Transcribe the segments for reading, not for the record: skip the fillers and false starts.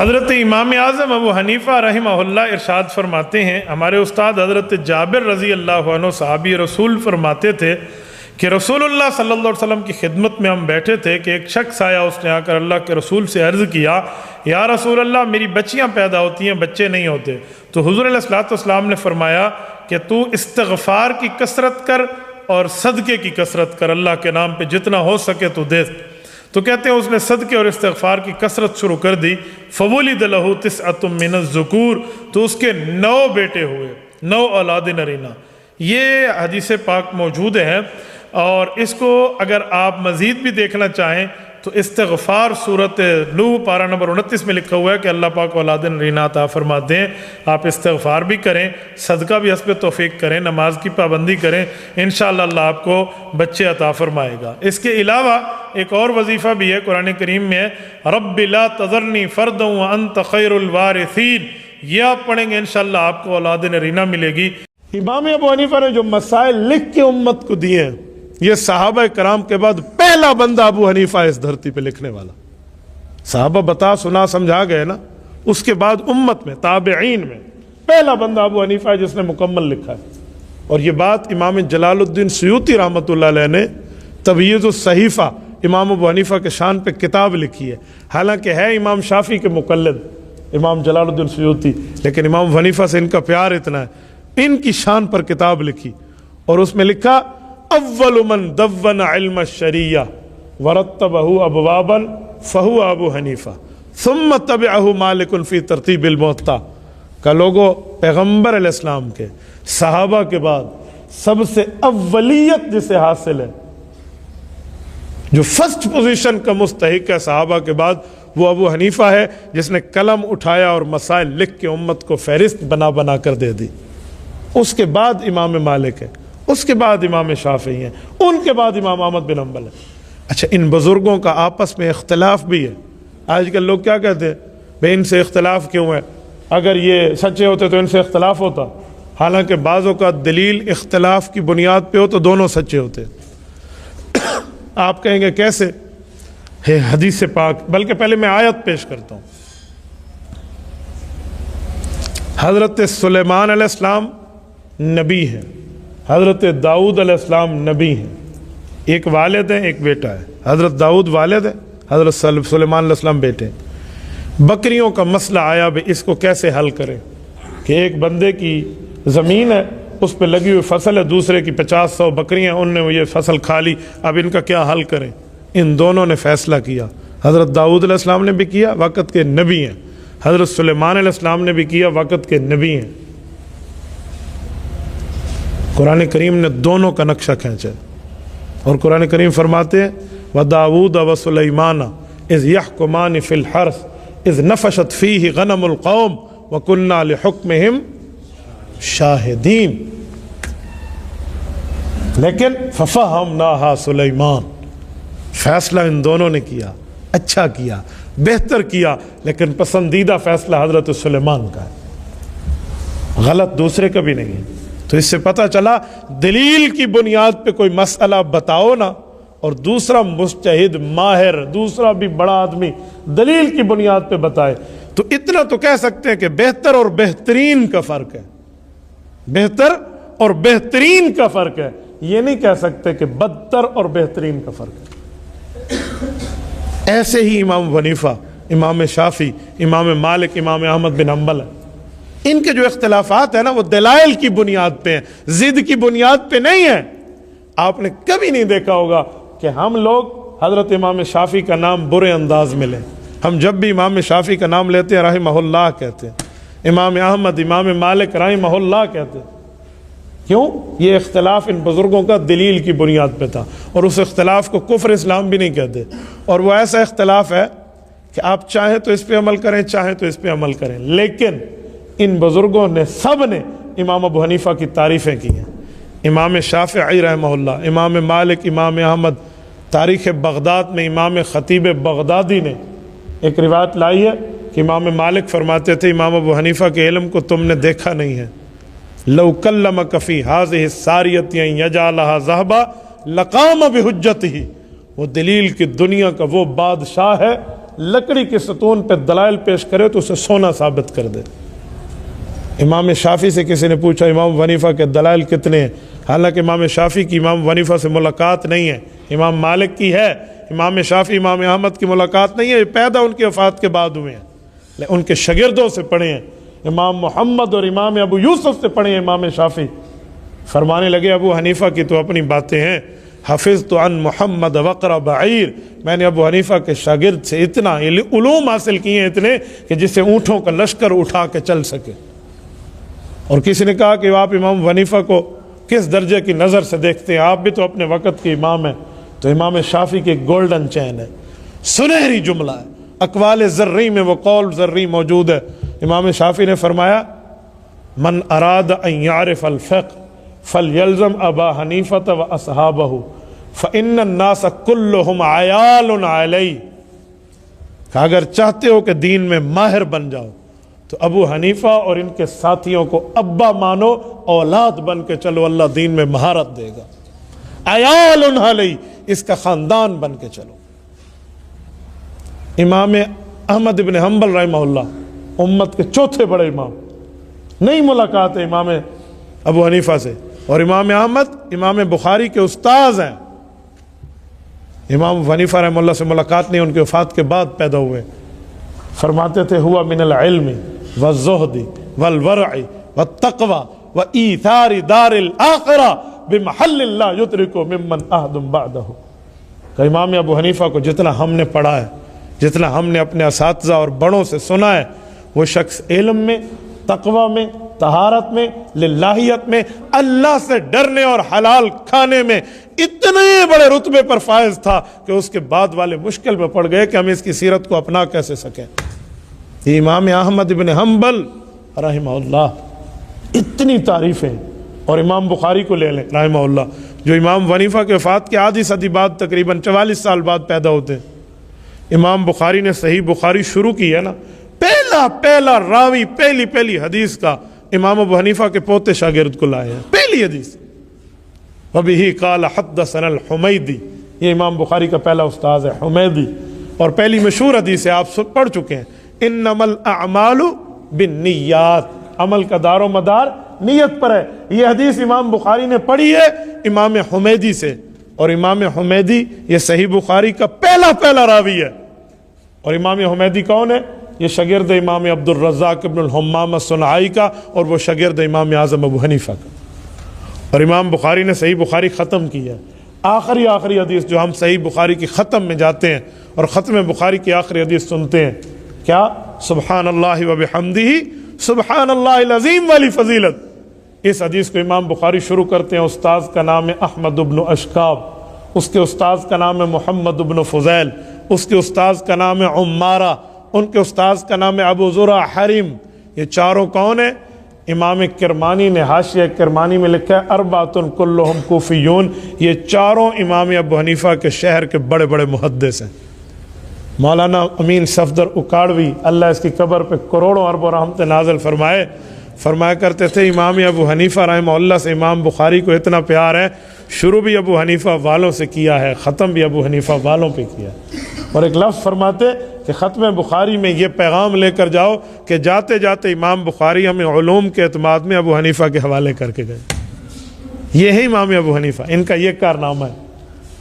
حضرت امام اعظم ابو حنیفہ رحمہ اللہ ارشاد فرماتے ہیں، ہمارے استاد حضرت جابر رضی اللہ عنہ صحابی رسول فرماتے تھے کہ رسول اللہ صلی اللہ علیہ وسلم کی خدمت میں ہم بیٹھے تھے کہ ایک شخص آیا، اس نے آ کر اللہ کے رسول سے عرض کیا، یا رسول اللہ میری بچیاں پیدا ہوتی ہیں، بچے نہیں ہوتے۔ تو حضور علیہ السلام نے فرمایا کہ تو استغفار کی کثرت کر اور صدقے کی کثرت کر، اللہ کے نام پہ جتنا ہو سکے تو دے۔ تو کہتے ہیں اس نے صدقے اور استغفار کی کثرت شروع کر دی۔ فَوُلِدَ لَهُ تِسْعَةٌ مِّنَ الذُّكُورِ، تو اس کے 9 بیٹے ہوئے، 9 اولاد نرینہ۔ یہ حدیث پاک موجود ہے، اور اس کو اگر آپ مزید بھی دیکھنا چاہیں تو استغفار سورۃ نوح پارہ نمبر 29 میں لکھا ہوا ہے کہ اللہ پاک اولاد نرینہ عطا فرما دیں۔ آپ استغفار بھی کریں، صدقہ بھی حسب توفیق کریں، نماز کی پابندی کریں، انشاءاللہ اللہ آپ کو بچے عطا فرمائے گا۔ اس کے علاوہ ایک اور وظیفہ بھی ہے قرآن کریم میں، رب لا تذرنی فردا وانت خیر الوارثین، یہ آپ پڑھیں گے انشاءاللہ آپ کو اولاد نرینہ ملے گی۔ امام ابو حنیفہ نے جو مسائل لکھ کے امت کو دیے ہیں، یہ صحابہ کرام کے بعد پہلا بندہ ابو حنیفہ اس دھرتی پہ لکھنے والا۔ صحابہ بتا سنا سمجھا گئے نا، اس کے بعد امت میں تابعین میں پہلا بندہ ابو حنیفہ ہے جس نے مکمل لکھا ہے۔ اور یہ بات امام جلال الدین سیوطی رحمۃ اللہ علیہ نے تبییض الصحیفہ امام ابو حنیفہ کے شان پہ کتاب لکھی ہے، حالانکہ ہے امام شافعی کے مقلد امام جلال الدین سیوطی، لیکن امام ابو حنیفہ سے ان کا پیار اتنا ہے، ان کی شان پر کتاب لکھی، اور اس میں لکھا اول من دون علم الشریعہ ورتبہ ابوابا فہو ابو حنیفہ ثم تبعہ مالک فی ترتیب الموطا۔ کہ لوگوں، پیغمبر علیہ السلام کے صحابہ کے بعد سب سے اولیت جسے حاصل ہے، جو فرسٹ پوزیشن کا مستحق ہے صحابہ کے بعد، وہ ابو حنیفہ ہے، جس نے قلم اٹھایا اور مسائل لکھ کے امت کو فہرست بنا بنا کر دے دی۔ اس کے بعد امام مالک ہے، اس کے بعد امام شافعی ہیں، ان کے بعد امام احمد بن حنبل ہے۔ اچھا، ان بزرگوں کا آپس میں اختلاف بھی ہے۔ آج کل لوگ کیا کہتے ہیں، بھئی ان سے اختلاف کیوں ہے، اگر یہ سچے ہوتے تو ان سے اختلاف ہوتا۔ حالانکہ بعضوں کا دلیل اختلاف کی بنیاد پہ ہو تو دونوں سچے ہوتے۔ آپ کہیں گے کیسے؟ ہے حدیث پاک، بلکہ پہلے میں آیت پیش کرتا ہوں۔ حضرت سلیمان علیہ السلام نبی ہیں، حضرت داؤد علیہ السلام نبی ہیں، ایک والد ہیں ایک بیٹا ہے۔ حضرت داؤد والد ہے، حضرت سلیمان علیہ السلام بیٹے ہیں۔ بکریوں کا مسئلہ آیا، بھی اس کو کیسے حل کریں، کہ ایک بندے کی زمین ہے، اس پہ لگی ہوئی فصل ہے، دوسرے کی 50-100 بکریاں، ان نے یہ فصل کھا لی، اب ان کا کیا حل کریں؟ ان دونوں نے فیصلہ کیا۔ حضرت داؤد علیہ السلام نے بھی کیا، وقت کے نبی ہیں، حضرت سلیمان علیہ السلام نے بھی کیا، وقت کے نبی ہیں۔ قرآن کریم نے دونوں کا نقشہ کھینچا، اور قرآن کریم فرماتے ہیں وَدَاوُودَ وَسُلَيْمَانَ إِذْ يَحْكُمَانِ فِي الْحَرْثِ إِذْ نَفَشَتْ فِيهِ غَنَمُ الْقَوْمِ وَكُنَّا لِحُكْمِهِمْ شَاهِدِينَ، لیکن فَفَهَمْنَاهَا سُلَيْمَانَ، فیصلہ ان دونوں نے کیا، اچھا کیا، بہتر کیا، لیکن پسندیدہ فیصلہ حضرت سلیمان کا ہے، غلط دوسرے کا بھی نہیں ہے۔ تو اس سے پتہ چلا دلیل کی بنیاد پہ کوئی مسئلہ بتاؤ نا، اور دوسرا مجتہد ماہر، دوسرا بھی بڑا آدمی دلیل کی بنیاد پہ بتائے، تو اتنا تو کہہ سکتے ہیں کہ بہتر اور بہترین کا فرق ہے، بہتر اور بہترین کا فرق ہے، یہ نہیں کہہ سکتے کہ بدتر اور بہترین کا فرق ہے۔ ایسے ہی امام ابو حنیفہ، امام شافعی، امام مالک، امام احمد بن حنبل ہے، ان کے جو اختلافات ہیں نا، وہ دلائل کی بنیاد پہ ہیں، ضد کی بنیاد پہ نہیں ہیں۔ آپ نے کبھی نہیں دیکھا ہوگا کہ ہم لوگ حضرت امام شافعی کا نام برے انداز میں لیں۔ ہم جب بھی امام شافعی کا نام لیتے ہیں رحمہ اللہ کہتے ہیں، امام احمد، امام مالک رحمہ اللہ کہتے ہیں۔ کیوں؟ یہ اختلاف ان بزرگوں کا دلیل کی بنیاد پہ تھا، اور اس اختلاف کو کفر اسلام بھی نہیں کہتے، اور وہ ایسا اختلاف ہے کہ آپ چاہیں تو اس پہ عمل کریں، چاہیں تو اس پہ عمل کریں، لیکن ان بزرگوں نے سب نے امام ابو حنیفہ کی تعریفیں کی ہیں۔ امام شافعی رحمہ اللہ، امام مالک، امام احمد۔ تاریخ بغداد میں امام خطیب بغدادی نے ایک روایت لائی ہے کہ امام مالک فرماتے تھے امام ابو حنیفہ کے علم کو تم نے دیکھا نہیں ہے، لو کلمک فی ہذہ الساریۃ یجعلھا ذہبا لقام بحجتہ، وہ دلیل کی دنیا کا وہ بادشاہ ہے، لکڑی کے ستون پہ دلائل پیش کرے تو اسے سونا ثابت کر دے۔ امام شافعی سے کسی نے پوچھا امام ابو حنیفہ کے دلائل کتنے ہیں؟ حالانکہ امام شافعی کی امام ابو حنیفہ سے ملاقات نہیں ہے، امام مالک کی ہے۔ امام شافعی امام احمد کی ملاقات نہیں ہے، یہ پیدا ان کی وفات کے بعد ہوئے ہیں، ان کے شاگردوں سے پڑھے ہیں، امام محمد اور امام ابو یوسف سے پڑھے ہیں امام شافعی۔ فرمانے لگے ابو حنیفہ کی تو اپنی باتیں ہیں، حفظت عن محمد وقر بعیر، میں نے ابو حنیفہ کے شاگرد سے اتنا علوم حاصل کیے ہیں، اتنے کہ جس سے اونٹوں کا لشکر اٹھا کے چل سکے۔ اور کسی نے کہا کہ آپ امام ابو حنیفہ کو کس درجے کی نظر سے دیکھتے ہیں، آپ بھی تو اپنے وقت کے امام ہیں؟ تو امام شافعی کی گولڈن چین ہے، سنہری جملہ ہے، اقوال ذرعی میں وہ قول ذرعی موجود ہے۔ امام شافعی نے فرمایا من اراد ان یعرف الفقہ فلیلزم ابا حنیفہ و اصحابہ فإن الناس کلہم عیال علیہ، کہ اگر چاہتے ہو کہ دین میں ماہر بن جاؤ تو ابو حنیفہ اور ان کے ساتھیوں کو ابا مانو، اولاد بن کے چلو، اللہ دین میں مہارت دے گا۔ عیال علیہ، اس کا خاندان بن کے چلو۔ امام احمد بن حنبل رحمہ اللہ امت کے چوتھے بڑے امام، نہیں ملاقات ہے امام ابو حنیفہ سے، اور امام احمد امام بخاری کے استاذ ہیں۔ امام ابو حنیفہ رحمہ اللہ سے ملاقات نہیں، ان کے وفات کے بعد پیدا ہوئے۔ فرماتے تھے ہوا من العلم والزہد والورع والتقوی وایثار دار الاخرہ بمحل لا یدرک ممن احد بعدہ، کہ امام ابو حنیفہ کو جتنا ہم نے پڑھا ہے، جتنا ہم نے اپنے اساتذہ اور بڑوں سے سنا ہے، وہ شخص علم میں، تقوی میں، طہارت میں، للہیت میں، اللہ سے ڈرنے اور حلال کھانے میں اتنے بڑے رتبے پر فائز تھا کہ اس کے بعد والے مشکل میں پڑ گئے کہ ہم اس کی سیرت کو اپنا کیسے سکیں۔ یہ امام احمد بن حنبل رحمہ اللہ، اتنی تعریفیں۔ اور امام بخاری کو لے لیں رحمہ اللہ، جو امام ابو حنیفہ کے وفات کے آدھی صدی بعد تقریباً 44 سال بعد پیدا ہوتے ہیں۔ امام بخاری نے صحیح بخاری شروع کی ہے نا، پہلا راوی، پہلی حدیث کا امام ابو حنیفہ کے پوتے شاگرد کو لائے ہیں، پہلی حدیث۔ وَبِهِ قَالَ حَدَّثَنَا الْحُمَيْدِي، یہ امام بخاری کا پہلا استاذ ہے حمیدی، اور پہلی مشہور حدیث ہے، آپ پڑھ چکے ہیں، اِنَّمَا الْأَعْمَالُ بِالنِّيَّاتِ، عمل کا دار و مدار نیت پر ہے۔ یہ حدیث امام بخاری نے پڑھی ہے امام حمیدی سے، اور امام حمیدی یہ صحیح بخاری کا پہلا راوی ہے۔ اور امام حمیدی کون ہے؟ یہ شاگرد امام عبد الرزاق ابن الحمام الصنعائی کا، اور وہ شاگرد امام اعظم ابو حنیفہ کا۔ اور امام بخاری نے صحیح بخاری ختم کی ہے۔ آخری حدیث جو ہم صحیح بخاری کی ختم میں جاتے ہیں اور ختم بخاری کی آخری حدیث سنتے ہیں، کیا؟ سبحان اللہ و بحمدہ سبحان اللہ العظیم والی فضیلت۔ اس حدیث کو امام بخاری شروع کرتے ہیں، استاذ کا نام ہے احمد بن اشکاب، اس کے استاذ کا نام ہے محمد بن فضیل، اس کے استاذ کا نام ہے عمارہ، ان کے استاذ کا نام ہے ابو زرع حریم۔ یہ چاروں کون ہیں؟ امام کرمانی نے حاشیہ کرمانی میں لکھا ہے اربعۃ کلہم کوفیون، یہ چاروں امام ابو حنیفہ کے شہر کے بڑے محدث ہیں۔ مولانا امین صفدر اکاڑوی، اللہ اس کی قبر پہ کروڑوں اربوں رحمت نازل فرمایا کرتے تھے، امام ابو حنیفہ رحمہ اللہ سے امام بخاری کو اتنا پیار ہے، شروع بھی ابو حنیفہ والوں سے کیا ہے، ختم بھی ابو حنیفہ والوں پہ کیا ہے۔ اور ایک لفظ فرماتے کہ ختم بخاری میں یہ پیغام لے کر جاؤ کہ جاتے جاتے امام بخاری ہمیں علوم کے اعتماد میں ابو حنیفہ کے حوالے کر کے گئے۔ یہ ہے امام ابو حنیفہ، ان کا یہ کارنامہ ہے۔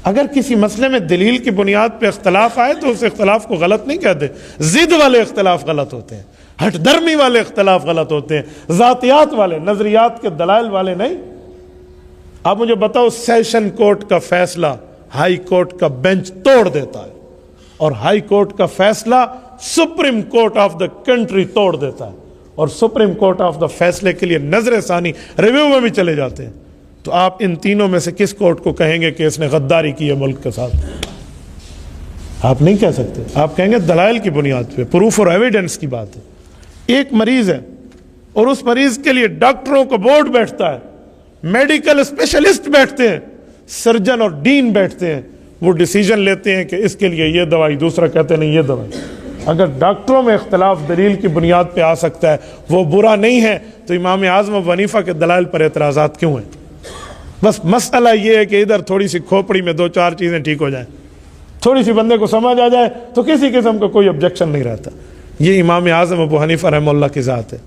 اگر کسی مسئلے میں دلیل کی بنیاد پہ اختلاف آئے تو اس اختلاف کو غلط نہیں کہتے، ضد والے اختلاف غلط ہوتے ہیں، ہٹ درمی والے اختلاف غلط ہوتے ہیں، ذاتیات والے، نظریات کے دلائل والے نہیں۔ اب مجھے بتاؤ، سیشن کورٹ کا فیصلہ ہائی کورٹ کا بینچ توڑ دیتا ہے، اور ہائی کورٹ کا فیصلہ supreme court of the country توڑ دیتا ہے، اور سپریم کورٹ آف دا فیصلے کے لیے نظر ثانی ریویو میں بھی چلے جاتے ہیں، تو آپ ان تینوں میں سے کس کورٹ کو کہیں گے کہ اس نے غداری کی ہے ملک کے ساتھ؟ آپ نہیں کہہ سکتے، آپ کہیں گے دلائل کی بنیاد پہ، پروف اور ایویڈنس کی بات ہے۔ ایک مریض ہے اور اس مریض کے لیے ڈاکٹروں کا بورڈ بیٹھتا ہے، میڈیکل اسپیشلسٹ بیٹھتے ہیں، سرجن اور ڈین بیٹھتے ہیں، وہ ڈیسیجن لیتے ہیں کہ اس کے لیے یہ دوائی، دوسرا کہتے ہیں نہیں یہ دوائی۔ اگر ڈاکٹروں میں اختلاف دلیل کی بنیاد پہ آ سکتا ہے، وہ برا نہیں ہے، تو امام اعظم ابو حنیفہ کے دلائل پر اعتراضات کیوں ہیں؟ بس مسئلہ یہ ہے کہ ادھر تھوڑی سی کھوپڑی میں دو چار چیزیں ٹھیک ہو جائیں، تھوڑی سی بندے کو سمجھ آ جائے تو کسی قسم کا کوئی آبجیکشن نہیں رہتا. یہ امام اعظم ابو حنیفہ رحمہ اللہ کی ذات ہے.